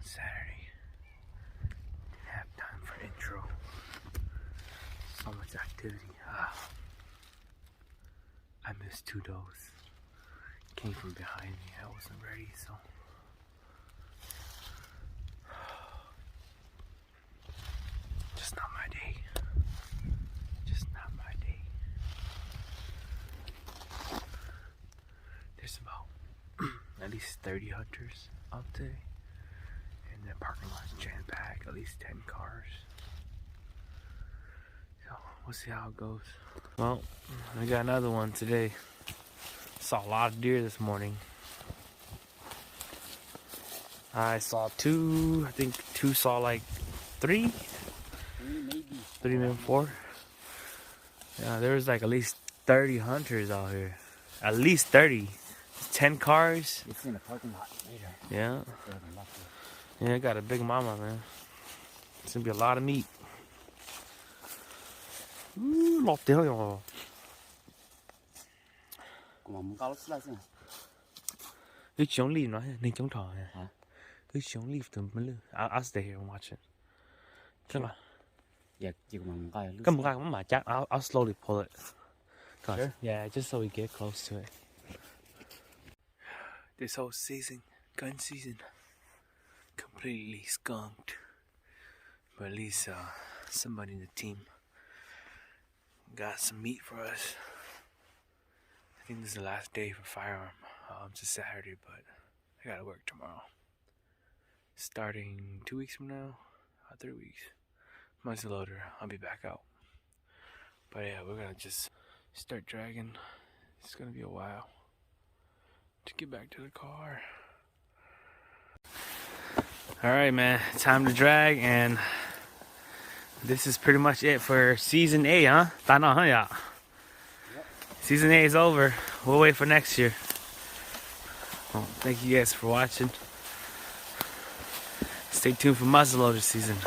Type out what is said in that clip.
Saturday. Have time for intro. So much activity. I missed 2 does. Came from behind me. I wasn't ready, so. Just not my day. Just not my day. There's about at least 30 hunters out today. And the parking lot's jam-packed, at least 10 cars. So we'll see how it goes. Well, we got another one today. Saw a lot of deer this morning. I saw 2, I think 2 saw like 3, maybe 4. Yeah, there was like at least 30 hunters out here. At least 30. 10 cars. It's in a parking lot later. Yeah. Yeah, I got a big mama, man. It's gonna be a lot of meat. Lọt tiêu rồi. Cái chống ly nói nên chống thỏ hả? Cái chống ly từ mấy lư. I'll stay here and watch it. Chắc là. Yeah, chỉ có một cái. Cái một cái mà chắc I'll slowly pull it. Sure. Yeah, just so we get close to it. This whole season, gun season, completely skunked. But at least somebody in the team got some meat for us. I think this is the last day for firearm. It's a Saturday, but I gotta work tomorrow. Starting 2 weeks from now, 3 weeks. Muzzleloader, I'll be back out. But yeah, we're gonna just start dragging. It's gonna be a while to get back to the car. Alright, man, time to drag, and this is pretty much it for season A, huh? Yep. Season A is over. We'll wait for next year. Well, thank you guys for watching. Stay tuned for muzzleloader season.